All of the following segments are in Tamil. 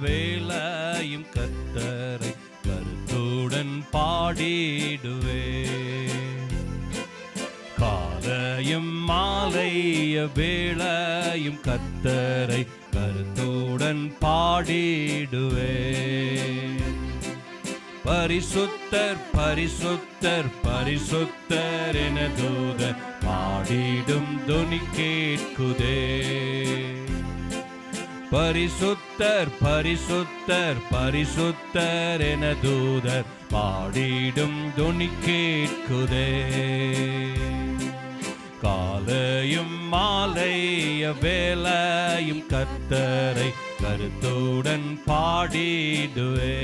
வேளையும் கர்த்தரை கருத்துடன் பாடிடுவே. காலையும் மாலைய வேளையும் கர்த்தரை கருத்துடன் பாடிடுவே. பரிசுத்தர் பரிசுத்தர் பரிசுத்தர் என தூதர் பாடிடும் துனி கேட்குதே. பரிசுத்தர் பரிசுத்தர் பரிசுத்தர் என தூதர் பாடிடும் துனி கேட்குதே. காலையும் மாலைய வேளையும் கர்த்தரை கருத்துடன் பாடிடுவே.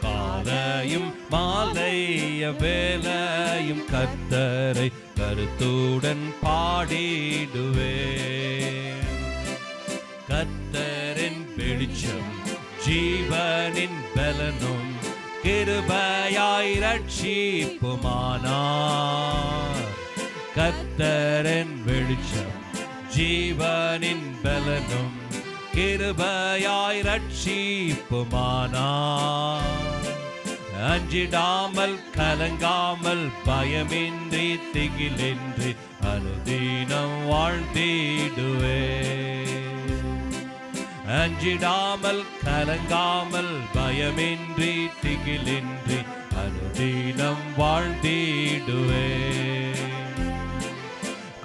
காலையும் மாலைய வேளையும் கர்த்தரை கருத்துடன் பாடிடுவே. கர்த்தரின் வெளிச்சம் ஜீவனின் பலனும் கிருபையாய் ரட்சிப்புமானார். கர்த்தரின் வெளிச்சம் ஜீவனின் பலனும் கிருபையாய் ரட்சிப்புமானார். அஞ்சிடாமல் கலங்காமல் பயமின்றி திகிலின்றி அனுதினம் வாழ்ந்திடுவே. அஞ்சிடாமல் கலங்காமல் பயமின்றி திகிலின்றி அனுதினம் வாழ்ந்திடுவே.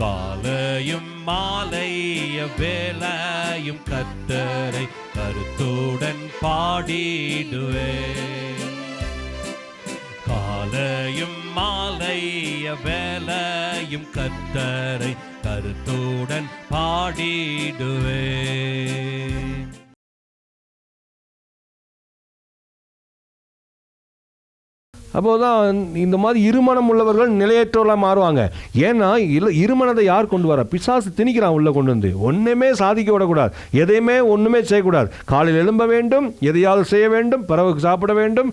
காலையும் மாலைய வேளையும் கர்த்தரை கருத்துடன் பாடிடுவே. காலையும் மாலைய வேளையும் கர்த்தரை கருத்துடன் பாடிடுவே. அப்போதான் இந்த மாதிரி இருமனம் உள்ளவர்கள் நிலையற்றவர்களாக மாறுவாங்க. ஏன்னா இருமனத்தை யார் கொண்டு வரா? பிசாசு திணிக்கிறான் உள்ளே கொண்டு வந்து. ஒன்றுமே சாதிக்க விடக்கூடாது, எதையுமே ஒன்றுமே செய்யக்கூடாது. காலையில் எழும்ப வேண்டும், எதையாவது செய்ய வேண்டும், பிறகு சாப்பிட வேண்டும்.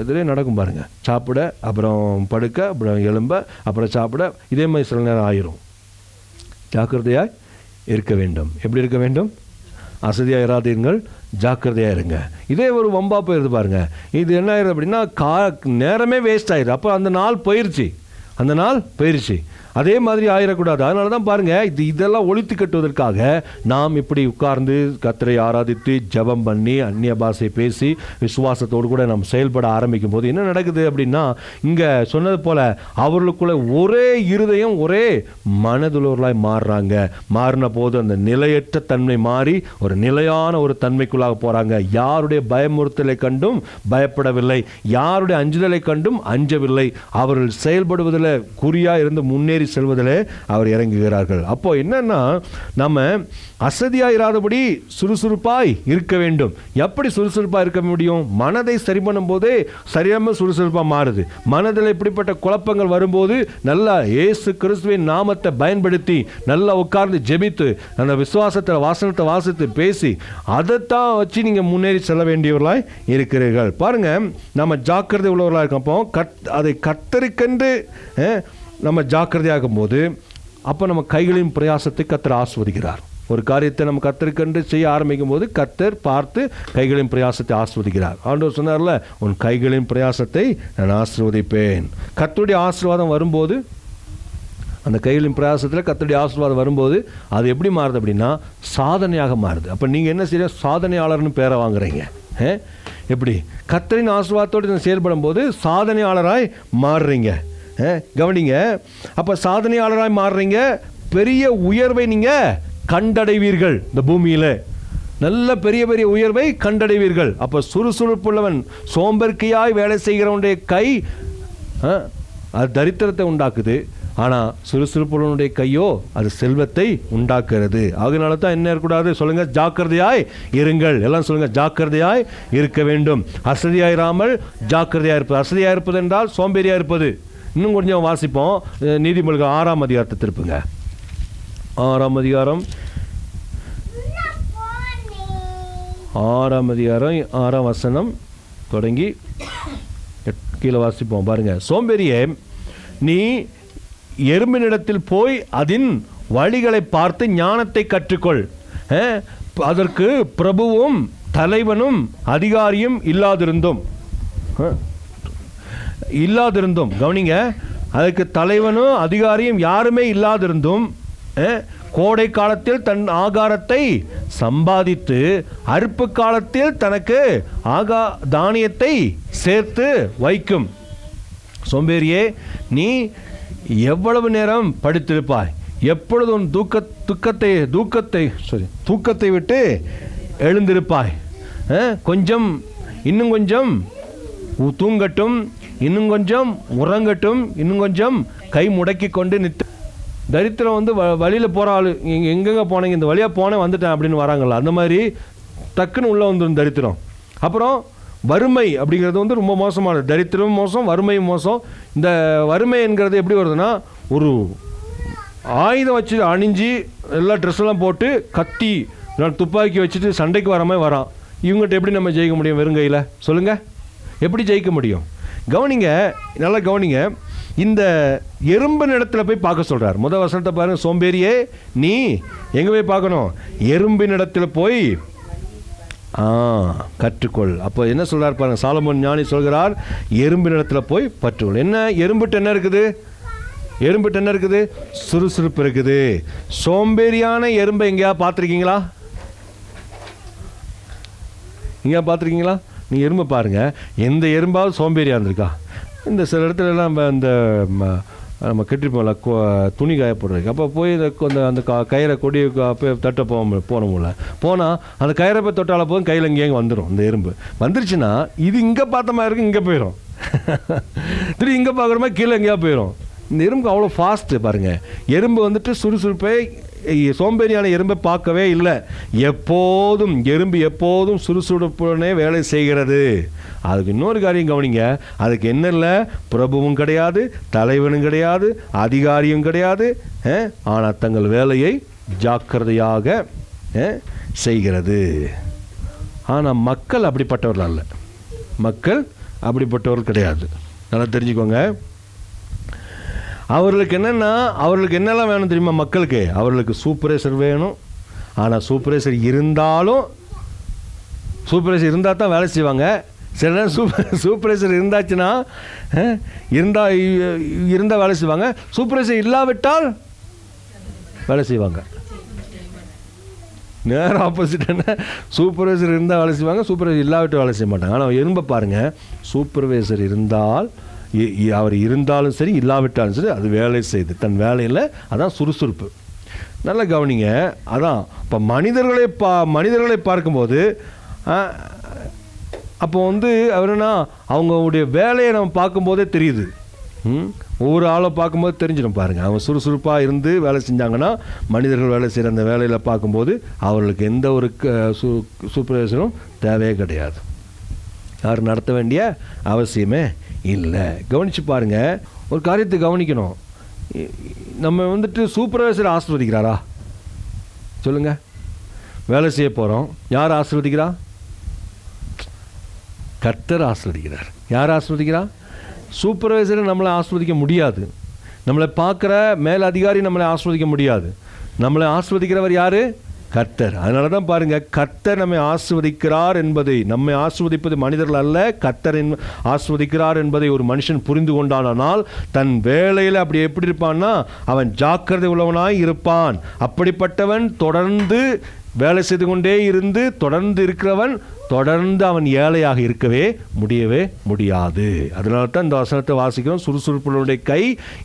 இதிலே நடக்கும் பாருங்கள். சாப்பிட, அப்புறம் படுக்க, அப்புறம் எழும்ப, அப்புறம் சாப்பிட, இதே மாதிரி சில நேரம் ஆயிரும். ஜாக்கிரதையாக இருக்க வேண்டும். எப்படி இருக்க வேண்டும்? அசதியாக இராதீர்கள், ஜாக்கிரதையாக இருங்க. இதே ஒரு வம்பா போயிருது பாருங்க. இது என்ன ஆயிடுது அப்படின்னா நேரமே வேஸ்ட் ஆயிடுது. அப்போ அந்த நாள் போயிடுச்சு. அதே மாதிரி ஆயிடக்கூடாது. அதனால தான் பாருங்கள், இதெல்லாம் ஒழித்து கட்டுவதற்காக நாம் இப்படி உட்கார்ந்து கர்த்தரை ஆராதித்து ஜெபம் பண்ணி அந்நிய பாஷை பேசி விசுவாசத்தோடு கூட நம்ம செயல்பட ஆரம்பிக்கும் போது என்ன நடக்குது அப்படின்னா, இங்கே சொன்னது போல் அவர்களுக்குள்ள ஒரே இருதயம் ஒரே மனதுள்ளவர்களாய் மாறுறாங்க. மாறின போது அந்த நிலையற்ற தன்மை மாறி ஒரு நிலையான ஒரு தன்மைக்குள்ளாக போகிறாங்க. யாருடைய பயமுறுத்தலை கண்டும் பயப்படவில்லை, யாருடைய அஞ்சுதலை கண்டும் அஞ்சவில்லை. அவர்கள் செயல்படுவதில் குறியாக இருந்து முன்னேறி செல்வதிலே அவர் இறங்குகிறார்கள். அப்போ என்னன்னா, நம்ம அசதியாயிராதபடி சுறுசுறுப்பாய் இருக்க வேண்டும். எப்படி சுறுசுறுப்பாக இருக்க முடியும்? மனதை சரி பண்ணும் போதே சரியாம சுறுசுறுப்பாக மாறுது. மனதில் இப்படிப்பட்ட குழப்பங்கள் வரும்போது நல்லா இயேசு கிறிஸ்துவின் நாமத்தை பயன்படுத்தி நல்லா உட்கார்ந்து ஜெபித்து அந்த விசுவாசத்தில் வாசனத்தை வாசித்து பேசி அதைத்தான் வச்சு நீங்கள் முன்னேறி செல்ல வேண்டியவர்களாய் இருக்கிறீர்கள். பாருங்க, நம்ம ஜாக்கிரதை உள்ளவர்களாக இருக்கப்போ அதை கர்த்தருக்கென்று நம்ம ஜாக்கிரதையாகும் போது அப்போ நம்ம கைகளின் பிரயாசத்தை கர்த்தர் ஆஸ்வதிக்கிறார். ஒரு காரியத்தை நம்ம கர்த்தருக்கென்று செய்ய ஆரம்பிக்கும் போது கர்த்தர் பார்த்து கைகளின் பிரயாசத்தை ஆஸ்வதிக்கிறார். ஆண்டவர் சொன்னார்ல, உன் கைகளின் பிரயாசத்தை நான் ஆசீர்வதிப்பேன். கர்த்தருடைய ஆசீர்வாதம் வரும்போது, அந்த கைகளின் பிரயாசத்தில் கர்த்தருடைய ஆசீர்வாதம் வரும்போது அது எப்படி மாறுது அப்படின்னா சாதனையாக மாறுது. அப்போ நீங்கள் என்ன செய்ய? சாதனையாளர்னு பேரை வாங்குறீங்க. எப்படி? கர்த்தரின் ஆசீர்வாதத்தோடு செயல்படும் போது சாதனையாளராய் மாறுறீங்க. கவனிங்க, அப்போ சாதனையாளராய் மாறுறீங்க. பெரிய உயர்வை நீங்கள் கண்டடைவீர்கள். இந்த பூமியில் நல்ல பெரிய பெரிய உயர்வை கண்டடைவீர்கள். அப்போ சுறுசுறுப்புள்ளவன் சோம்பேறியாய் வேலை செய்கிறவனுடைய கை அது தரித்திரத்தை உண்டாக்குது. ஆனால் சுறுசுறுப்புள்ளவனுடைய கையோ அது செல்வத்தை உண்டாக்குறது. அதனால தான் என்ன இருக்கக்கூடாது? சொல்லுங்கள், ஜாக்கிரதையாய் இருங்கள். எல்லாம் சொல்லுங்கள், ஜாக்கிரதையாய் இருக்க வேண்டும். அசதியாயிராமல் ஜாக்கிரதையாக இருப்பது. அசதியாக இருப்பது என்றால் சோம்பேறியாக இருப்பது. இன்னும் கொஞ்சம் வாசிப்போம். நீதிமொழிகள் 6ஆம் அதிகாரத்தை திருப்புங்க. 6ஆம் அதிகாரம் 6ஆம் வசனம் தொடங்கி கீழே வாசிப்போம் பாருங்க. சோம்பேறியே, நீ எறும்பினிடத்தில் போய் அதன் வழிகளை பார்த்து ஞானத்தை கற்றுக்கொள். அதற்கு பிரபுவும் தலைவனும் அதிகாரியும் இல்லாதிருந்தோம். கவனிங்க, அதுக்கு தலைவனும் அதிகாரியும் யாருமே இல்லாதிருந்தும் கோடை காலத்தில் தன் ஆகாரத்தை சம்பாதித்து அறுப்பு காலத்தில் தனக்கு தானியத்தை சேர்த்து வைக்கும். சோம்பேறியே, நீ எவ்வளவு நேரம் படுத்திருப்பாய்? எப்பொழுது உன் தூக்கத்தை விட்டு எழுந்திருப்பாய்? இன்னும் கொஞ்சம் தூங்கட்டும், இன்னும் கொஞ்சம் உறங்கட்டும், இன்னும் கொஞ்சம் கை முடக்கி கொண்டு நிற்று. தரித்திரம் வழியில் போகிற ஆள், எங்கெங்கே போனீங்க, இந்த வழியாக போனேன் வந்துட்டேன் அப்படின்னு வராங்களா, அந்த மாதிரி டக்குன்னு உள்ளே வந்துடும் தரித்திரம். அப்புறம் வறுமை அப்படிங்கிறது ரொம்ப மோசமானது. தரித்திரம் மோசம், வறுமையும் மோசம். இந்த வறுமை என்கிறது எப்படி வருதுன்னா, ஒரு ஆயுதம் வச்சு அணிஞ்சு எல்லா ட்ரெஸ்ஸெல்லாம் போட்டு கத்தி துப்பாக்கி வச்சுட்டு சண்டைக்கு வர மாதிரி வரான். இவங்ககிட்ட எப்படி நம்ம ஜெயிக்க முடியும் வெறுங்கையில்? சொல்லுங்கள், எப்படி ஜெயிக்க முடியும்? கவனிங்க, நல்லா கவனிங்க. இந்த எறும்பு இடத்துல போய் பார்க்க சொல்கிறார். முதல் வசனத்தை பாருங்க. சோம்பேறியே, நீ எங்கே போய் பார்க்கணும்? எறும்பின் இடத்துல போய் கற்றுக்கொள். அப்போ என்ன சொல்கிறார் பாருங்க, சாலமோன் ஞானி சொல்கிறார், எறும்பின் இடத்துல போய் பற்றுக்கொள். என்ன எறும்புட்டு என்ன இருக்குது? எறும்புட்டு என்ன இருக்குது? சுறுசுறுப்பு இருக்குது. சோம்பேறியான எறும்பை எங்கேயா பார்த்துருக்கீங்களா? எங்கேயா பார்த்துருக்கீங்களா? நீங்கள் எறும்பை பாருங்கள், எந்த எறும்பாவது சோம்பேறியாக இருந்திருக்கா? இந்த சில இடத்துலலாம் நம்ம கட்டிருப்போம்ல துணி காய போடுறதுக்கு, அப்போ போய் அந்த கயிறை கொடி போய் தட்ட போனோம்ல, போனால் அந்த கயிறை போய் தொட்டால போதும் கையில் இங்கேயும் வந்துடும். இந்த எறும்பு வந்துருச்சுன்னா இது இங்கே பார்த்த மாதிரி இருக்கும், இங்கே போயிடும். திரும்பி இங்கே பார்க்குற மாதிரி கீழே எங்கேயா போயிடும். இந்த எறும்பு அவ்வளோ ஃபாஸ்ட்டு பாருங்கள். எறும்பு சுறுசுறுப்பை சோம்பேறியான எறும்பை பார்க்கவே இல்லை. எறும்பு எப்போதும் சுறுசுறுப்புடனே வேலை செய்கிறது. அதுக்கு இன்னொரு காரியம் கவனிங்க, அதுக்கு என்ன இல்லை? பிரபுவும் கிடையாது, தலைவனும் கிடையாது, அதிகாரியும் கிடையாது. ஆனால் தங்கள் வேலையை ஜாக்கிரதையாக செய்கிறது. ஆனால் மக்கள் அப்படிப்பட்டவர்கள் அல்ல. மக்கள் அப்படிப்பட்டவர்கள் கிடையாது. நல்லா தெரிஞ்சுக்கோங்க. அவர்களுக்கு என்னெல்லாம் வேணும் தெரியுமா? மக்களுக்கு அவர்களுக்கு சூப்பர்வைசர் வேணும். ஆனால் சூப்பர்வைசர் இருந்தால் தான் வேலை செய்வாங்க. சில நேரம் சூப்பர்வைசர் இருந்தாச்சுன்னா இருந்தால் வேலை செய்வாங்க. சூப்பர்வைசர் இல்லாவிட்டால் வேலை செய்வாங்க. நேரம் ஆப்போசிட். என்ன? சூப்பர்வைசர் இருந்தால் வேலை செய்வாங்க, சூப்பர்வைசர் இல்லாவிட்டு வேலை செய்ய மாட்டாங்க. ஆனால் எறும்பை பாருங்கள், சூப்பர்வைசர் அவர் இருந்தாலும் சரி இல்லாவிட்டாலும் சரி அது வேலை செய்து தன் வேலையில், அதான் சுறுசுறுப்பு. நல்லா கவனிங்க. அதான் இப்போ மனிதர்களை பார்க்கும்போது அப்போ அவருன்னா அவங்களுடைய வேலையை நம்ம பார்க்கும்போதே தெரியுது. ஒவ்வொரு ஆளை பார்க்கும்போது தெரிஞ்சிடும் பாருங்கள். அவங்க சுறுசுறுப்பாக இருந்து வேலை செஞ்சாங்கன்னா, மனிதர்கள் வேலை செய்கிற அந்த வேலையில் பார்க்கும்போது அவர்களுக்கு எந்த ஒரு சூப்பர்வைசரும் தேவையே கிடையாது. யாரும் நடத்த வேண்டிய அவசியமே இல்லை. கவனித்து பாருங்கள், ஒரு காரியத்தை கவனிக்கணும். நம்ம சூப்பர்வைசர் ஆசீர்வதிக்கிறாரா? சொல்லுங்கள். வேலை செய்ய போகிறோம், யார் ஆசீர்வதிக்கிறா? கர்த்தர் ஆசீர்வதிக்கிறார். யார் ஆசீர்வதிக்கிறா? சூப்பர்வைசரை நம்மளை ஆசீர்வதிக்க முடியாது. நம்மளை பார்க்குற மேல் அதிகாரி நம்மளை ஆசீர்வதிக்க முடியாது. நம்மளை ஆசீர்வதிக்கிறவர் யார்? கர்த்தர். அதனால தான் பாருங்கள், கர்த்தர் நம்மை ஆசீர்வதிக்கிறார் என்பதை, நம்மை ஆசீர்வதிப்பது மனிதர்கள் அல்ல, கர்த்தர் ஆசீர்வதிக்கிறார் என்பதை ஒரு மனுஷன் புரிந்து கொண்டானால் தன் வேலையில் அப்படி எப்படி இருப்பான்னா, அவன் ஜாக்கிரதை உள்ளவனாய் இருப்பான். அப்படிப்பட்டவன் தொடர்ந்து வேலை செய்து கொண்டே இருந்து தொடர்ந்து இருக்கிறவன் தொடர்ந்து அவன் ஏழையாக முடியவே முடியாது. அதனால தான் இந்த வசனத்தை வாசிக்கிறோம். சுறுசுறுப்புடைய கை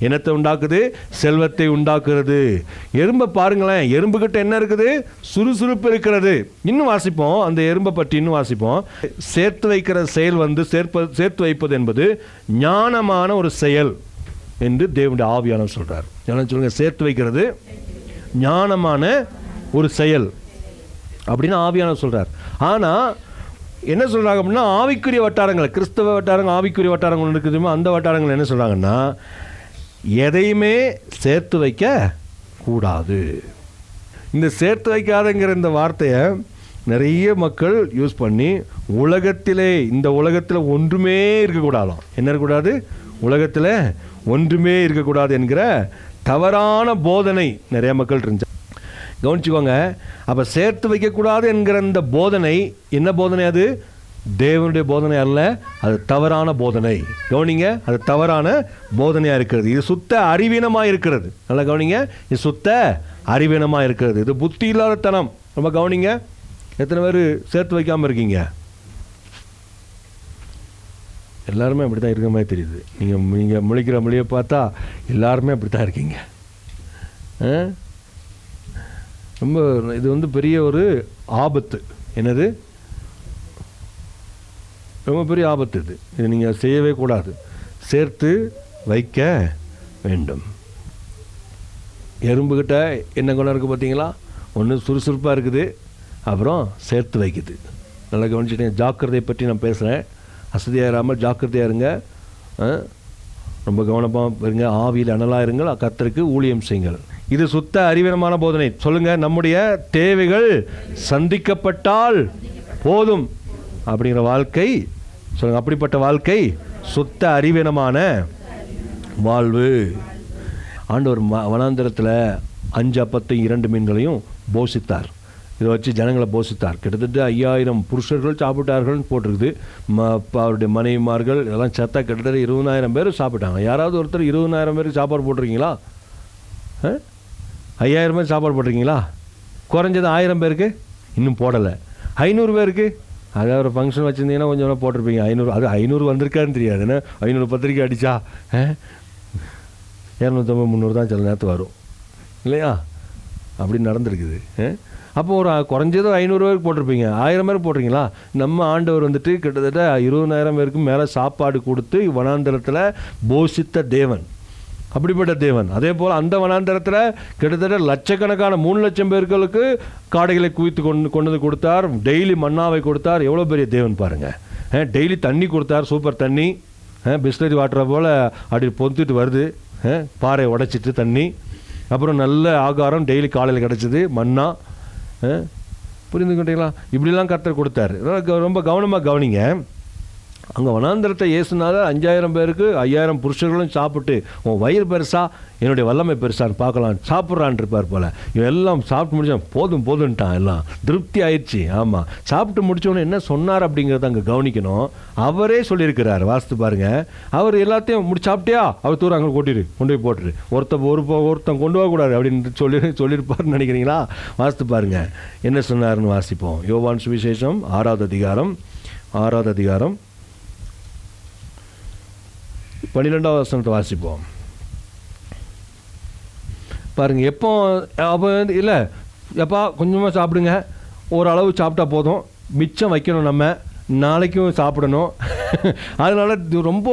என்னத்தை உண்டாக்குது? செல்வத்தை உண்டாக்குறது. எறும்பை பாருங்களேன், எறும்புகிட்ட என்ன இருக்குது? சுறுசுறுப்பு இருக்கிறது. இன்னும் வாசிப்போம், அந்த எறும்பை பற்றி இன்னும் வாசிப்போம். சேர்த்து வைக்கிற செயல் சேர்த்து வைப்பது என்பது ஞானமான ஒரு செயல் என்று தேவனுடைய ஆவியானவர் சொல்றார். சொல்லுங்க, சேர்த்து வைக்கிறது ஞானமான ஒரு செயல் அப்படின்னு ஆவியானவர் சொல்றார். ஆனால் என்ன சொல்கிறாங்க அப்படின்னா, ஆவிக்குரிய வட்டாரங்கள், கிறிஸ்தவ வட்டாரங்கள், ஆவிக்குரிய வட்டாரங்கள் இருக்குதுமோ அந்த வட்டாரங்கள் என்ன சொல்கிறாங்கன்னா, எதையுமே சேர்த்து வைக்க கூடாது. இந்த சேர்த்து வைக்காதங்கிற இந்த வார்த்தையை நிறைய மக்கள் யூஸ் பண்ணி இந்த உலகத்தில் ஒன்றுமே இருக்கக்கூடாதாம். என்ன இருக்கக்கூடாது? உலகத்தில் ஒன்றுமே இருக்கக்கூடாது என்கிற தவறான போதனை நிறைய மக்கள் இருந்துச்சு. கவனிச்சுக்கோங்க. அப்போ சேர்த்து வைக்கக்கூடாது என்கிற இந்த போதனை என்ன போதனை? அது தேவனுடைய போதனை அல்ல, அது தவறான போதனை. கவனிங்க, அது தவறான போதனையாக இருக்கிறது. இது சுத்த அறிவீனமாக இருக்கிறது. நல்லா கவனிங்க, இது சுத்த அறிவீனமாக இருக்கிறது. இது புத்தி இல்லாத தனம். ரொம்ப கவனிங்க. எத்தனை பேர் சேர்த்து வைக்காமல் இருக்கீங்க? எல்லாருமே அப்படி தான் இருக்கிற மாதிரி தெரியுது. நீங்கள் முழிக்கிற மொழியை பார்த்தா எல்லாருமே அப்படி தான் இருக்கீங்க. ரொம்ப இது பெரிய ஒரு ஆபத்து. என்னது? ரொம்ப பெரிய ஆபத்து. இது நீங்கள் செய்யவே கூடாது. சேர்த்து வைக்க வேண்டும். எறும்புக்கிட்ட என்ன குணம் இருக்குது பார்த்தீங்களா? ஒன்று சுறுசுறுப்பாக இருக்குது, அப்புறம் சேர்த்து வைக்குது. நல்லா கவனிச்சுட்டேன். ஜாக்கிரதையை பற்றி நான் பேசுகிறேன். அசதியாக இராமல் ஜாக்கிரதையாக இருங்க. ரொம்ப கவனமாக இருங்க. ஆவியில் அனலாக இருங்கள், கர்த்தருக்கு ஊழியம் செய்யுங்கள். இது சுத்த அறிவீனமான போதனை. சொல்லுங்கள், நம்முடைய தேவைகள் சந்திக்கப்பட்டால் போதும் அப்படிங்கிற வாழ்க்கை. சொல்லுங்கள், அப்படிப்பட்ட வாழ்க்கை சுத்த அறிவீனமான வாழ்வு. ஆண்டவர் வனாந்திரத்தில் 5 அப்பத்தையும் 2 மீன்களையும் போஷித்தார். இதை வச்சு ஜனங்களை போஷித்தார். கிட்டத்தட்ட 5000 புருஷர்கள் சாப்பிட்டார்கள்னு போட்டிருக்குது. அவருடைய மனைவிமார்கள் இதெல்லாம் சேர்த்தா கிட்டத்தட்ட 20,000 பேர் சாப்பிட்டாங்க. யாராவது ஒருத்தர் 20,000 பேருக்கு சாப்பாடு போட்டிருக்கீங்களா? 5000 பேர் சாப்பாடு போட்டிருக்கீங்களா? குறைஞ்சது 1000 பேருக்கு இன்னும் போடலை. 500 பேருக்கு அதாவது ஒரு ஃபங்க்ஷன் வச்சுருந்தீங்கன்னா கொஞ்சம் போட்டிருப்பீங்க. 500, அது 500 வந்திருக்காருன்னு தெரியாது. ஏன்னா 500 பத்திரிக்கை அடித்தா 250, 300 தான் சில நேரத்து வரும் இல்லையா? அப்படி நடந்துருக்குது. அப்போ ஒரு குறைஞ்சது 500 பேருக்கு போட்டிருப்பீங்க. 1000 பேருக்கு போட்டிருக்கீங்களா? நம்ம ஆண்டவர் கிட்டத்தட்ட 20,000 பேருக்கு மேலே சாப்பாடு கொடுத்து வனாந்தரத்தில் போஷித்த தேவன். அப்படிப்பட்ட தேவன். அதே போல் அந்த வனாந்தரத்தில் கிட்டத்தட்ட லட்சக்கணக்கான 3 லட்சம் பேர்களுக்கு காடைகளை குவித்து கொண்டு கொடுத்தார். டெய்லி மன்னாவை கொடுத்தார். எவ்வளோ பெரிய தேவன் பாருங்கள். டெய்லி தண்ணி கொடுத்தார். சூப்பர் தண்ணி, பிஸ்லரி வாட்டரை போல் அப்படி பொந்துட்டு வருது. பாறை உடைச்சிட்டு தண்ணி. அப்புறம் நல்ல ஆகாரம் டெய்லி காலையில் கிடச்சிது, மன்னா. புரிந்துக்கிட்டீங்களா? இப்படிலாம் கர்த்தர் கொடுத்தாரு. ரொம்ப கவனமாக கவனிங்க. அங்கே வனாந்தரத்தை இயேசுனால 5000 பேருக்கு 5000 புருஷர்களும் சாப்பிட்டு உன் வயிறு பெருசா என்னுடைய வல்லமை பெருசான்னு பார்க்கலாம் சாப்பிட்றான் இருப்பார் போல். இவன் எல்லாம் சாப்பிட்டு முடிச்சான். போதும் போதுன்ட்டான். எல்லாம் திருப்தி ஆயிடுச்சு. ஆமாம், சாப்பிட்டு முடித்தோன்னு என்ன சொன்னார் அப்படிங்கிறத அங்கே கவனிக்கணும். அவரே சொல்லியிருக்கிறார். வாசித்து பாருங்கள். அவர் எல்லாத்தையும் சாப்பிட்டியா? அவர் தூரம் அங்கே கொண்டு போய் போட்டுரு. ஒருத்தன் கொண்டு போகக்கூடாது அப்படின்னு சொல்லியிருப்பார்னு நினைக்கிறீங்களா? வாசித்து பாருங்கள் என்ன சொன்னார்னு வாசிப்போம். யோவான் சுவிசேஷம் 6வது அதிகாரம் 12வது வசனத்தை வாசிப்போம். பாருங்க. எப்போ அப்போ இல்லை எப்பா கொஞ்சமாக சாப்பிடுங்க, ஓரளவு சாப்பிட்டா போதும், மிச்சம் வைக்கணும், நம்ம நாளைக்கும் சாப்பிடணும். அதனால் ரொம்ப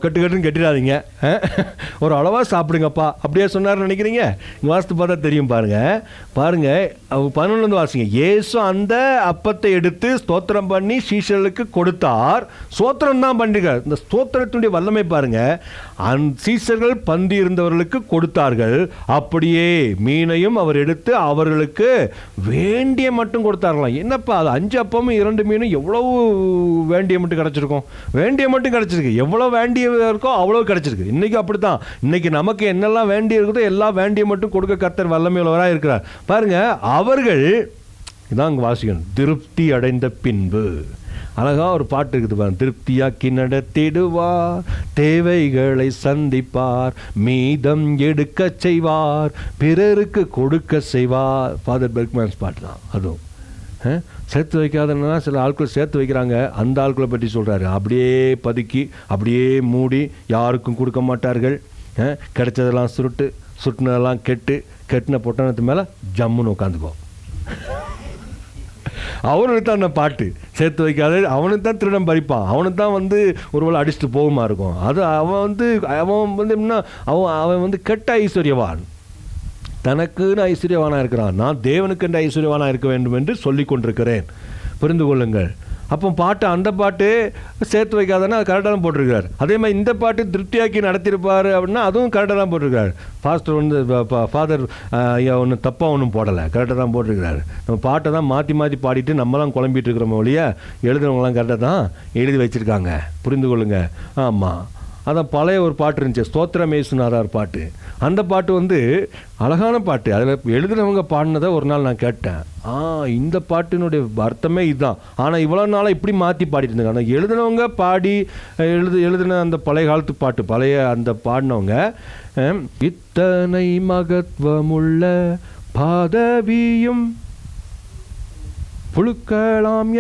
கட்டுன்னு கட்டிடாதீங்க, ஒரு அளவாக சாப்பிடுங்கப்பா அப்படியே சொன்னார்னு நினைக்கிறீங்க? வாசித்து பார்த்தா தெரியும். பாருங்கள் 11 வாசிங்க. இயேசு அந்த அப்பத்தை எடுத்து ஸ்தோத்திரம் பண்ணி சீஷர்களுக்கு கொடுத்தார். ஸ்தோத்திரம் தான் பண்ணிருக்கார். இந்த ஸ்தோத்திரத்தினுடைய வல்லமை பாருங்கள். சீஷர்கள் பந்தி இருந்தவர்களுக்கு கொடுத்தார்கள். அப்படியே மீனையும் அவர் எடுத்து அவர்களுக்கு வேண்டிய மட்டும் கொடுத்தார்களாம். என்னப்பா அது 5 அப்பமும் 2 மீனும் எவ்வளவு வேண்டிய மட்டும் கிடச்சிருக்கும்? வேண்டிய மட்டும் கிடச்சிருக்கு. எவ்வளோ வேண்டிய இருக்கோ அவ்வளோ கிடச்சிருக்கு. இன்றைக்கி அப்படி தான். இன்றைக்கி நமக்கு என்னெல்லாம் வேண்டிய இருக்குதோ எல்லாம் வேண்டிய மட்டும் கொடுக்க கர்த்தர் வல்லமையுள்ளவராக இருக்கிறார். பாருங்கள், அவர்கள் இதான் அங்கே வாசிக்கணும். திருப்தி அடைந்த பின்பு அழகாக ஒரு பாட்டு இருக்குது பாருங்க. திருப்தியாக்கி நடத்திடுவார், தேவைகளை சந்திப்பார், மீதம் எடுக்க செய்வார், பிறருக்கு கொடுக்க செய்வார். ஃபாதர் பெர்க்மேன்ஸ் பாட்டு தான் அதுவும். சேர்த்து வைக்காதன்னா சில ஆட்கள் சேர்த்து வைக்கிறாங்க. அந்த ஆட்களை பற்றி சொல்கிறாரு. அப்படியே பதுக்கி அப்படியே மூடி யாருக்கும் கொடுக்க மாட்டார்கள். கிடைச்சதெல்லாம் சுட்டுனதெல்லாம் கெட்டின பொட்டணத்து மேலே ஜம்முன்னு உட்காந்துக்கோ. அவனுக்கு தான் அந்த பாட்டு. சேர்த்து வைக்காத அவனுக்கு தான் திருடம் பறிப்பான். அவனுக்கு தான் ஒரு வேளை அடிச்சுட்டு போகுமா இருக்கும். அது அவன் அவன் கெட்ட ஐஸ்வர்யவான். தனக்குன்னு ஐஸ்வர்யவானாக இருக்கிறான். நான் தேவனுக்கு ஐஸ்வர்யவானாக இருக்க வேண்டும் என்று சொல்லி கொண்டிருக்கிறேன். புரிந்து கொள்ளுங்கள். அப்போ அந்த பாட்டு சேர்த்து வைக்காதன்னா அது கரெக்டாக தான் போட்டிருக்கார். அதே மாதிரி இந்த பாட்டு திருப்தியாக்கி நடத்திருப்பார் அப்படின்னா அதுவும் கரெக்டாக தான் போட்டிருக்காரு. ஃபாதர் ஐயா ஒன்றும் தப்பாக ஒன்றும் போடலை, கரெக்டாக தான் போட்டிருக்கிறாரு. நம்ம பாட்டை தான் மாற்றி பாடிட்டு நம்மலாம் குழம்பிட்டு இருக்கிறோம் ஒழிய எழுதுறவங்களாம் கரெக்டாக தான் எழுதி வச்சுருக்காங்க. புரிந்து கொள்ளுங்க. ஆமாம். அதான் பழைய ஒரு பாட்டு இருந்துச்சு, ஸ்தோத்திரமேசுனாரார் பாட்டு. அந்த பாட்டு வந்து அழகான பாட்டு. அதில் எழுதுனவங்க பாடினதை ஒரு நாள் நான் கேட்டேன். இந்த பாட்டினுடைய அர்த்தமே இதுதான். ஆனால் இவ்வளோ நாளாக இப்படி மாற்றி பாடிட்டு இருந்தாங்க. ஆனால் எழுதினவங்க பாடி எழுதின அந்த பழைய காலத்து பாட்டு, பழைய அந்த பாடினவங்க, இத்தனை மகத்துவமுள்ள பதவியும் புழுக்கலாம்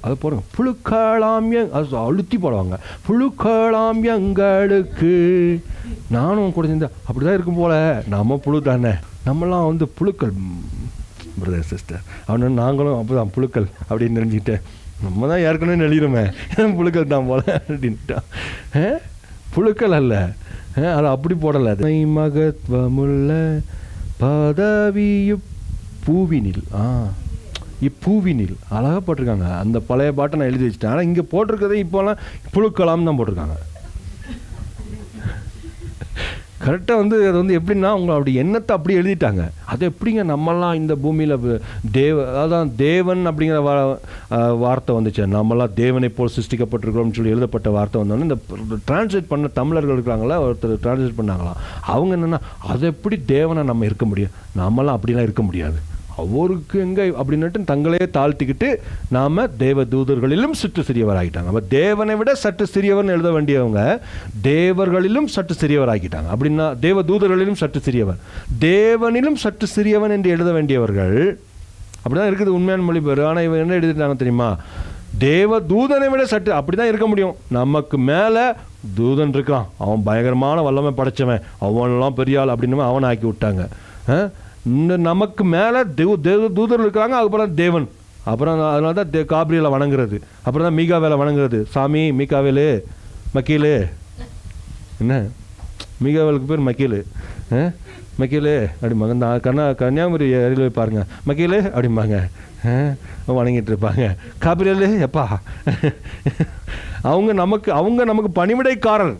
அது போடுங்க, புழுக்கலாம் அது அழுத்தி போடுவாங்க, புழுக்கலாம் எங்களுக்கு. நானும் கூட சேர்ந்து அப்படிதான் இருக்கும் போல, நம்ம புழு தானே, நம்மளாம் வந்து புழுக்கள் பிரதர் சிஸ்டர். அவனு நாங்களும் அப்போதான் புழுக்கள் அப்படின்னு நினைஞ்சிட்டேன். நம்ம தான் ஏற்கனவே எழுதிடுமே புழுக்கள் தான் போல அப்படின்ட்டான். புழுக்கள் அல்ல, அது அப்படி போடலை. மகத்துவமுள்ள பதவியு பூவினில், இப்பூவினில் அழகாக போட்டிருக்காங்க. அந்த பழைய பாட்டை நான் எழுதி வச்சுட்டேன். ஆனால் இங்கே போட்டிருக்கதே இப்போலாம் புழுக்கலாம் தான் போட்டிருக்காங்க. கரெக்டாக வந்து அது வந்து எப்படின்னா அவங்க அப்படி எண்ணத்தை அப்படி எழுதிட்டாங்க. அது எப்படிங்க நம்மலாம் இந்த பூமியில் அதான் தேவன் அப்படிங்கிற வார்த்தை வந்துச்சு. நம்மளாம் தேவனை போல் சிருஷ்டிக்கப்பட்டிருக்கிறோம்னு சொல்லி எழுதப்பட்ட வார்த்தை வந்தோடனே இந்த டிரான்ஸ்லேட் பண்ண தமிழர்கள் இருக்கிறாங்களா, ஒருத்தர் டிரான்ஸ்லேட் பண்ணாங்களாம். அவங்க என்னென்னா அது எப்படி தேவனை நம்ம இருக்க முடியும், நம்மளாம் அப்படிலாம் இருக்க முடியாது, அவருக்கு எங்கே அப்படின்னுட்டு தங்களே தாழ்த்திக்கிட்டு நாம் தேவ தூதர்களிலும் சற்று சிறியவராகிட்டாங்க. அப்போ தேவனை விட சற்று சிறியவர்னு எழுத வேண்டியவங்க தேவர்களிலும் சற்று சிறியவராகிட்டாங்க. அப்படின்னா தேவ தூதர்களிலும் சற்று சிறியவர், தேவனிலும் சற்று சிறியவன் என்று எழுத வேண்டியவர்கள். அப்படிதான் இருக்குது உண்மையான மொழிபெயர். ஆனால் இவன் என்ன எழுதிட்டாங்க தெரியுமா, தேவ தூதனை விட சற்று, அப்படி தான் இருக்க முடியும். நமக்கு மேலே தூதன் இருக்கான், அவன் பயங்கரமான வல்லமை படைச்சவன், அவனெல்லாம் பெரிய ஆள் அப்படின்னு அவனை ஆக்கி விட்டாங்க. இந்த நமக்கு மேலே தூதர்கள் இருக்கிறாங்க, அதுக்கப்புறம் தேவன், அப்புறம் அதனால தான் காபிரியலை வணங்குறது, அப்புறம் தான் மீகாவேலை வணங்குறது. சாமி மீகாவேலு மக்கீலு, என்ன மீகாவேலுக்கு பேர் மக்கீலு, மக்கீலு அப்படிம்பாங்க. இந்த கன்னியாகுமரி அருகில் போய் பாருங்க, மக்கீலு அப்படிம்பாங்க, வணங்கிட்டு இருப்பாங்க. காபிரியலு எப்பா அவங்க நமக்கு பணிவிடைக்காரர்.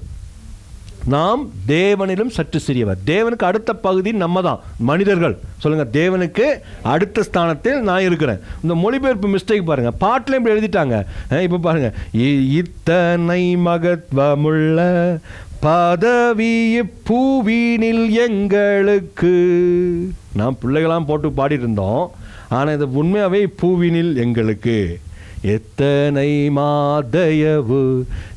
நாம் தேவனிலும் சற்று சிறியவர். தேவனுக்கு அடுத்த பகுதி நம்ம தான் மனிதர்கள். சொல்லுங்கள், தேவனுக்கு அடுத்த ஸ்தானத்தில் நான் இருக்கிறேன். இந்த மொழிபெயர்ப்பு மிஸ்டேக் பாருங்கள், பாட்டில் இப்படி எழுதிட்டாங்க. இப்போ பாருங்கள், இத்தனை மகத்துவமுள்ள பதவி பூவினில் எங்களுக்கு. நாம் பிள்ளைகளாம் போட்டு பாடிட்டு இருந்தோம். ஆனால் இது உண்மையாகவே பூவினில் எங்களுக்கு. எத்தனை மாதயவு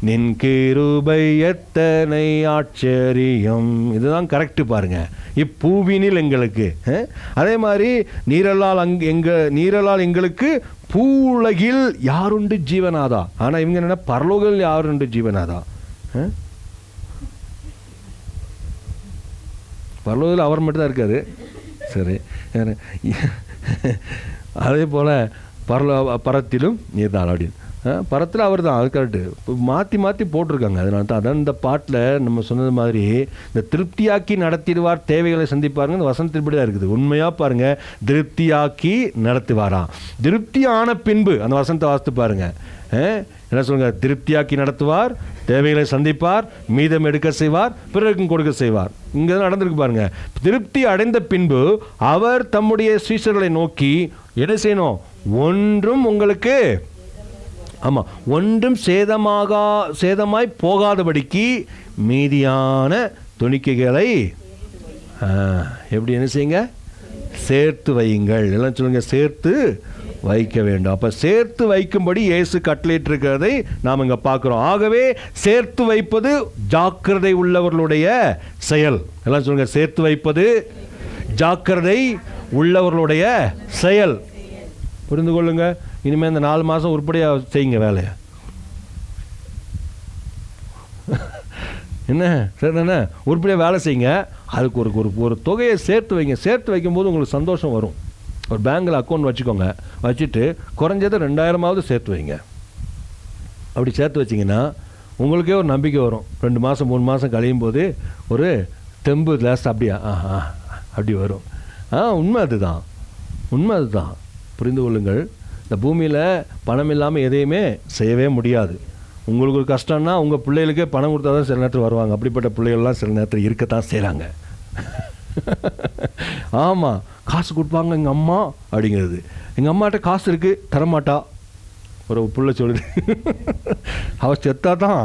நின் கிருபை, எத்தனை ஆச்சரியம். இதுதான் கரெக்டு பாருங்க. இப்பூவினில் எங்களுக்கு. அதே மாதிரி நீரலால் எங்களுக்கு பூவுலகில் யாருண்டு ஜீவனாதா. ஆனால் இவங்க என்ன, பரலோகில் யாருண்டு ஜீவனாதா. பரலோகில் அவர் மட்டும் தான் இருக்காரு. சரி, அதே போல் பரத்திலும் நீர் தான் அப்படின்னு. பரத்தில் அவர் தான், அது கரெக்டு. மாற்றி போட்டிருக்காங்க. அதனால தான் அதான் இந்த பாட்டில் நம்ம சொன்னது மாதிரி இந்த திருப்தியாக்கி நடத்திடுவார், தேவைகளை சந்திப்பாருங்க. இந்த வசனத்தின்படி தான் இருக்குது. உண்மையாக பாருங்கள், திருப்தியாக்கி நடத்துவாராம். திருப்தி ஆன பின்பு அந்த வசனத்தை வாசித்து பாருங்கள். என்ன சொல்லுங்க, திருப்தியாக்கி நடத்துவார், தேவைகளை சந்திப்பார், மீதம் எடுக்க செய்வார், பிறருக்கும் கொடுக்க செய்வார். இங்கே தான் நடந்திருக்கு பாருங்க. திருப்தி அடைந்த பின்பு அவர் தம்முடைய சீஷர்களை நோக்கி என்ன செய்யணும், ஒன்றும் உங்களுக்கு ஒன்றும் சேதமாய் போகாதபடிக்கு மீதியான துணிக்கைகளை எப்படி என்ன செய்யுங்க, சேர்த்து வையுங்கள். எல்லாம் சொல்லுங்க, சேர்த்து வைக்க வேண்டும். அப்போ சேர்த்து வைக்கும்படி இயேசு கட்டளையிட்டிருக்கிறதை நாம் இங்கே பார்க்குறோம். ஆகவே சேர்த்து வைப்பது ஜாக்கிரதை உள்ளவர்களுடைய செயல். எல்லாம் சொல்லுங்க, சேர்த்து வைப்பது ஜாக்கிரதை உள்ளவர்களுடைய செயல். புரிந்து கொள்ளுங்க. இனிமேல் இந்த 4 மாதம் உருப்படியாக செய்யுங்க வேலையை. என்ன சரி என்ன, உருப்படியாக வேலை செய்யுங்க. அதுக்கு ஒரு தொகையை சேர்த்து வைங்க. சேர்த்து வைக்கும்போது உங்களுக்கு சந்தோஷம் வரும். ஒரு பேங்கில் அக்கௌண்ட் வச்சுக்கோங்க, வச்சுட்டு குறைஞ்சது 2000ஆவது சேர்த்து வைங்க. அப்படி சேர்த்து வச்சிங்கன்னா உங்களுக்கே ஒரு நம்பிக்கை வரும். 2 மாதம் 3 மாதம் கழியும் போது ஒரு தெம்பு லேஸ் அப்படியா அப்படி வரும். உண்மை அதுதான், உண்மை அதுதான். புரிந்து கொள்ளுங்கள். இந்த பூமியில் பணம் இல்லாமல் எதையுமே செய்யவே முடியாது. உங்களுக்கு ஒரு கஷ்டம்னா உங்கள் பிள்ளைகளுக்கே பணம் கொடுத்தா தான் சில நேரத்தில் வருவாங்க. அப்படிப்பட்ட பிள்ளைகள்லாம் சில நேரத்தில் இருக்கத்தான் செய்கிறாங்க. ஆமாம், காசு கொடுப்பாங்க எங்கள் அம்மா அப்படிங்கிறது. எங்கள் அம்மாட்ட காசு இருக்குது, தரமாட்டா. ஒரு பிள்ளை சொல்லுது, அவள் செத்தா தான்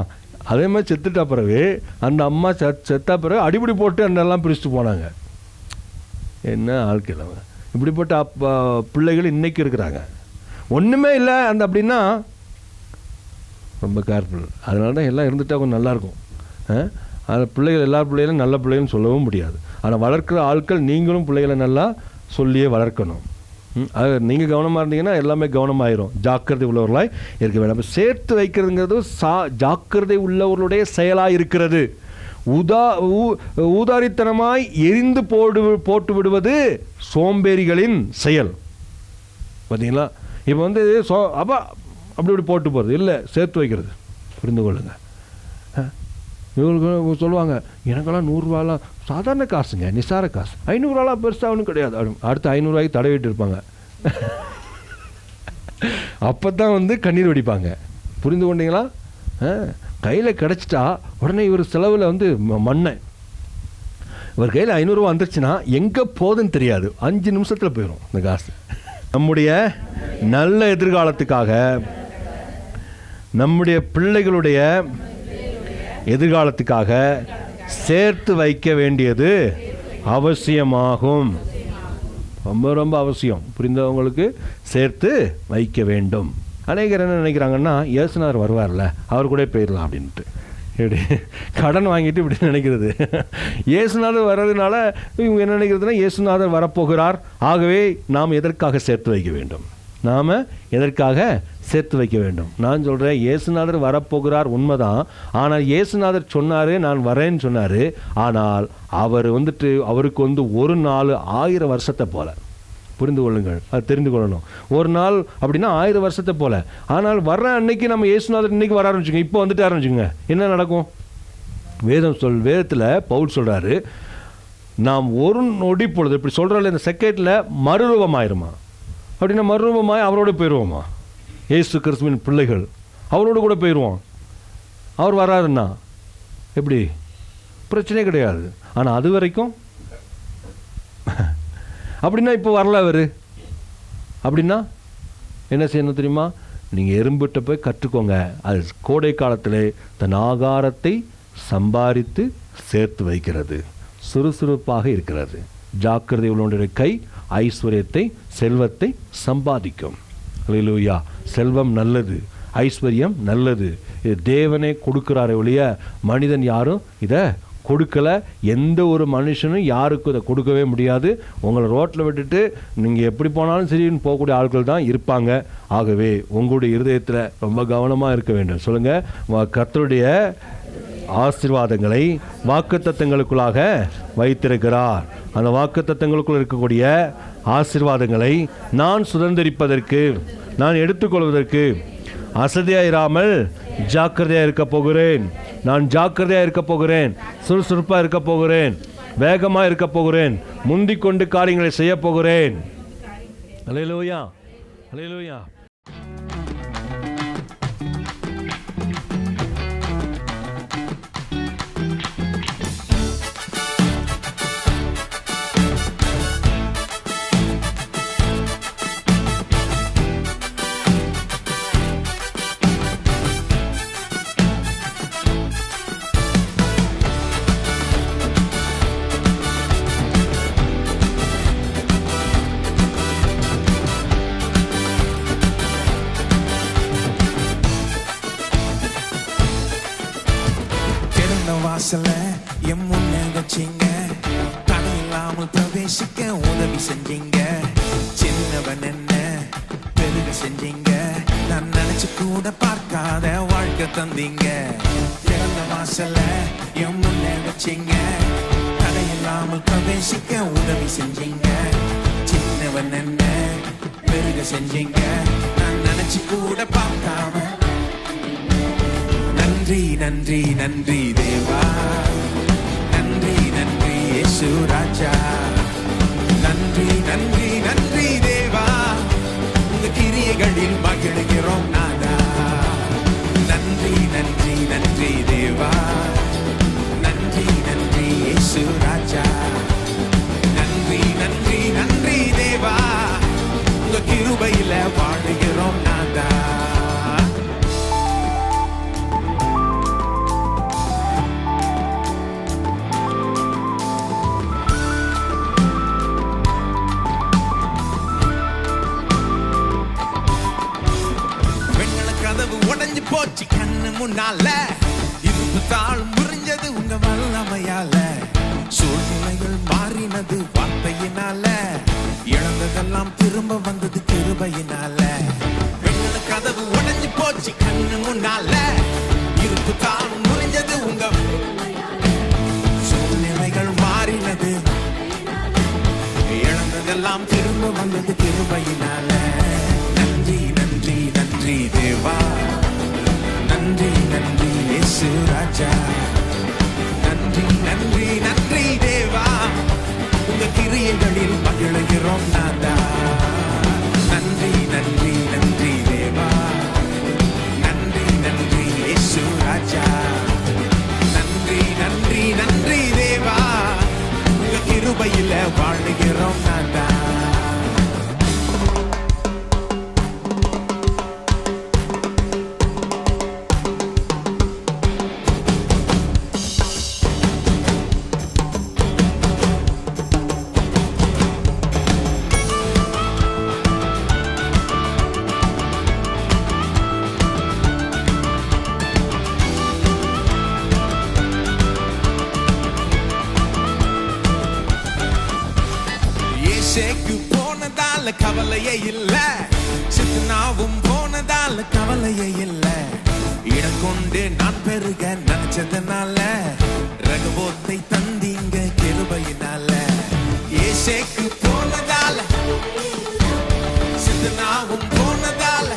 அதே மாதிரி செத்துட்ட பிறகு அந்த அம்மா செத்த பிறகு அடிப்படி போட்டு அந்த எல்லாம் பிரிச்சுட்டு போனாங்க. என்ன ஆட்கள் அவங்க! இப்படிப்பட்ட பிள்ளைகள் இன்றைக்கி இருக்கிறாங்க. ஒன்றுமே இல்லை அந்த அப்படின்னா ரொம்ப கேர்ஃபுல். அதனால தான் எல்லாம் இருந்துட்டால் கொஞ்சம் நல்லாயிருக்கும். அந்த பிள்ளைகள் எல்லா பிள்ளைகளும் நல்ல பிள்ளைகள்னு சொல்லவும் முடியாது. ஆனால் வளர்க்குற ஆட்கள் நீங்களும் பிள்ளைகளை நல்லா சொல்லியே வளர்க்கணும். அது நீங்கள் கவனமாக இருந்தீங்கன்னா எல்லாமே கவனமாயிரும். ஜாக்கிரதை உள்ளவர்களாய் இருக்க வேண்டாம். சேர்த்து வைக்கிறதுங்கிறது ஜாக்கிரதை உள்ளவர்களுடைய செயலாக இருக்கிறது. ஊதாரித்தனமாய் எரிந்து போட்டு விடுவது சோம்பேறிகளின் செயல். பார்த்தீங்களா? இப்போ வந்து அப்போ அப்படி போட்டு போகிறது இல்லை, சேர்த்து வைக்கிறது. புரிந்து கொள்ளுங்கள். இவங்களுக்கு சொல்லுவாங்க, எனக்கெல்லாம் 100 ரூபாலாம் சாதாரண காசுங்க, நிசார காசு, 500 ரூபாலாம் பெருசாக ஒன்றும் கிடையாது. அடுத்து 500 ரூபாய்க்கு தடவிட்டு இருப்பாங்க. அப்போ தான் வந்து கண்ணீர் வடிப்பாங்க. புரிந்து கொண்டீங்களா? கையில் கிடச்சிட்டா உடனே இவர் செலவில் வந்து மண்ணை இவர் கையில் 500 ரூபா வந்துருச்சுன்னா எங்கே போகுதுன்னு தெரியாது, 5 நிமிஷத்தில் போயிடும் இந்த காசு. நம்முடைய நல்ல எதிர்காலத்துக்காக, நம்முடைய பிள்ளைகளுடைய எதிர்காலத்துக்காக சேர்த்து வைக்க வேண்டியது அவசியமாகும். ரொம்ப ரொம்ப அவசியம். புரிந்தவங்களுக்கு சேர்த்து வைக்க வேண்டும். அநேகர் என்ன நினைக்கிறாங்கன்னா, இயேசுநாதர் வருவார்ல, அவர் கூட போயிடலாம் அப்படின்ட்டு. இப்படி கடன் வாங்கிட்டு இப்படி நினைக்கிறது. இயேசுநாதர் வர்றதுனால இவங்க என்ன நினைக்கிறதுனா, இயேசுநாதர் வரப்போகிறார், ஆகவே நாம் எதற்காக சேர்த்து வைக்க வேண்டும், நாம் எதற்காக சேர்த்து வைக்க வேண்டும். நான் சொல்கிறேன், இயேசுநாதர் வரப்போகிறார் உண்மைதான். ஆனால் இயேசுநாதர் சொன்னார், நான் வரேன்னு சொன்னார். ஆனால் அவர் வந்துட்டு அவருக்கு வந்து ஒரு நாள் 1000 வருஷத்தை போல. புரிந்து கொள்ளுங்கள், அது தெரிந்து கொள்ளணும். ஒரு நாள் அப்படின்னா 1000 வருஷத்தை போல. ஆனால் வர்ற அன்னைக்கு நம்ம இயேசுநாதர் இன்னைக்கு வர ஆரம்பிச்சுங்க, இப்போ வந்துட்டு ஆரம்பிச்சுங்க, என்ன நடக்கும்? வேதத்தில் பவுல் சொல்கிறாரு, நாம் ஒரு நொடி பொழுது இப்படி சொல்கிறாள், இந்த செகண்டில் மறுரூபமாயிருமா. அப்படின்னா மறுரூபமாய் அவரோட போயிடுவோமா? இயேசு கிறிஸ்துவின் பிள்ளைகள் அவரோடு கூட போயிடுவோம். அவர் வராருன்னா எப்படி? பிரச்சனையே கிடையாது. ஆனால் அது வரைக்கும் அப்படின்னா இப்போ வரல அவர் அப்படின்னா என்ன செய்யணும் தெரியுமா? நீங்கள் எறும்பிட்ட போய் கற்றுக்கோங்க. அது கோடை காலத்தில் தன் ஆகாரத்தை சம்பாதித்து சேர்த்து வைக்கிறது, சுறுசுறுப்பாக இருக்கிறது. ஜாக்கிரதை உள்ளவனுடைய கை ஐஸ்வர்யத்தை, செல்வத்தை சம்பாதிக்கும். அல்லேலூயா. செல்வம் நல்லது, ஐஸ்வர்யம் நல்லது. இது தேவனே கொடுக்குறாரே ஒழிய மனிதன் யாரும் இதை கொடுக்கலை. எந்த ஒரு மனுஷனும் யாருக்கும் இதை கொடுக்கவே முடியாது. உங்களை ரோட்டில் விட்டுட்டு நீங்கள் எப்படி போனாலும் சரின்னு போகக்கூடிய ஆட்கள் தான் இருப்பாங்க. ஆகவே உங்களுடைய இருதயத்தில் ரொம்ப கவனமாக இருக்க வேண்டும். சொல்லுங்கள், கர்த்தருடைய ஆசீர்வாதங்களை வாக்குத்தத்தங்களுக்குள்ளாக வைத்திருக்கிறார். அந்த வாக்குத்தத்தங்களுக்குள் இருக்கக்கூடிய ஆசீர்வாதங்களை நான் சுதந்திரிப்பதற்கு, நான் எடுத்துக்கொள்வதற்கு அசதியாயிராமல் ஜாக்கிரதையாக இருக்க போகிறேன். நான் ஜாக்கிரதையாக இருக்க போகிறேன், சுறுசுறுப்பாக இருக்க போகிறேன், வேகமாக இருக்க போகிறேன், முந்திக் கொண்டு காரியங்களை செய்ய போகிறேன். அல்லேலூயா, அல்லேலூயா. என் முன்னே வச்சிங்க, தடை இல்லாமல் பிரவேசிக்க உதவி செஞ்சீங்க. சின்னவன் என்ன பெருக செஞ்சீங்க, நான் நினைச்சு கூட பார்க்காத வாழ்க்கை தந்தீங்க. திறந்த வாசல்ல என் முன்னே வச்சிங்க, தடை இல்லாமல் பிரவேசிக்க உதவி செஞ்சீங்க. சின்னவன் என்ன பெருக செஞ்சீங்க, நான் நினைச்சு கூட பார்க்காம. நன்றி நன்றி நன்றி தேவா, நன்றி நன்றி இயேசு ராஜா. நன்றி நன்றி நன்றி தேவா, உங்க கிரியைகளில் மகிழ்கிறோம் நாதா. நன்றி நன்றி நன்றி தேவா, நன்றி நன்றி இயேசு ராஜா. நன்றி நன்றி நன்றி தேவா, உங்க கிருபையில வாழுகிறோம் நாதா. முன்னால, இருப்பு தாழ் முறிஞ்சது உங்க வல்லமையால, சூழ்நிலைகள் மாறினது வார்த்தையினால, இழந்ததெல்லாம் திரும்ப வந்தது கிருபையினால, வெள்ளன கதவு உடைஞ்சு போச்சு கண்ணு முன்னால, இருப்பு தாழ் முறிஞ்சது உங்க சூழ்நிலைகள் மாறினது, இழந்ததெல்லாம் திரும்ப வந்தது கிருபையினால. நன்றி நன்றி நன்றி தேவா, நன்றி நன்றி இயேசு ராஜா, நன்றி நன்றி நன்றி தேவா, உங்க கிரியைகளில் மகிழ்கிறோம் நாதா. நன்றி நன்றி நன்றி தேவா, நன்றி நன்றி இயேசு ராஜா, நன்றி நன்றி நன்றி தேவா, உங்க கிருபையில வாழுகிறோம் நாதா. சேக்கு போனதால கவலையே இல்ல, சித்தனாவும் போனதால கவலையே இல்ல, இடம் கொண்டு நான் பெருக நினைச்சதுனால, ரகபோத்தை தந்தீங்க கிருபையினால. ஏசேக்கு போனதால, சித்தனாவும் போனதால,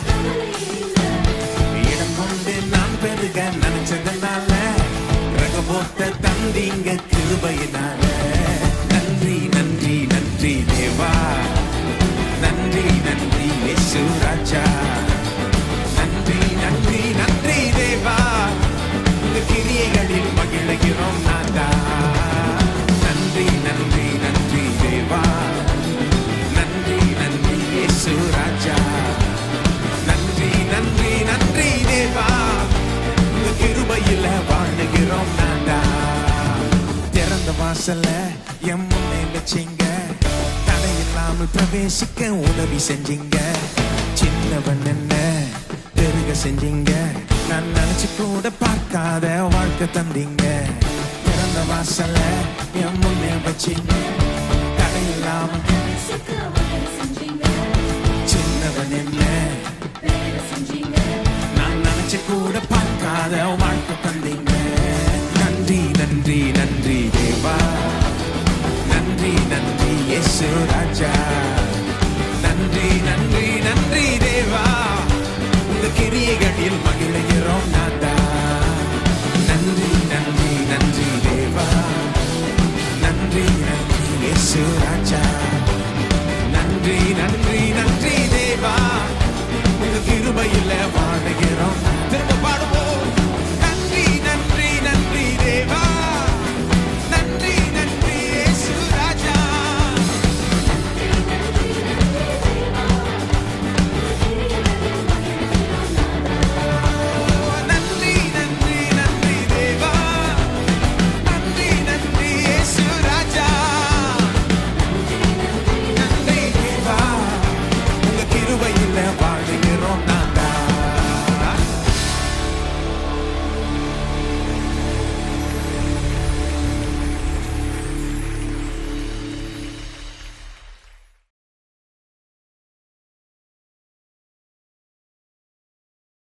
இடம் கொண்டு நான் பெருக நினைச்சதுனால, ரகபோத்தை தந்தீங்க கிருபையினால. நன்றி நன்றி நன்றி தேவா, நன்றி நன்றி இயேசு ராஜா, நன்றி நன்றி நன்றி தேவா, உங்க கிரியைகளில் மகிழ்கிறோம் நாதா. நன்றி நன்றி நன்றி தேவா, நன்றி நன்றி இயேசு ராஜா, நன்றி நன்றி நன்றி தேவா, உங்க கிருபையில வாழுகிறோம் நாதா. திறந்த வாசல்ல என் முன்னே வச்சீங்க, தடை இல்லாமல் பிரவேசிக்க உதவி செஞ்சீங்க, சின்னவன் என்ன பெருக செஞ்சீங்க, நான் நினைச்சு கூட பார்க்காத வாழ்க்கை தந்தீங்க. திறந்த வாசல்ல என் முன்னே வச்சீங்க, தடை இல்லாமல் சின்னவன் என்ன நான் நினைச்சு கூட பார்க்காத வாழ்க்கை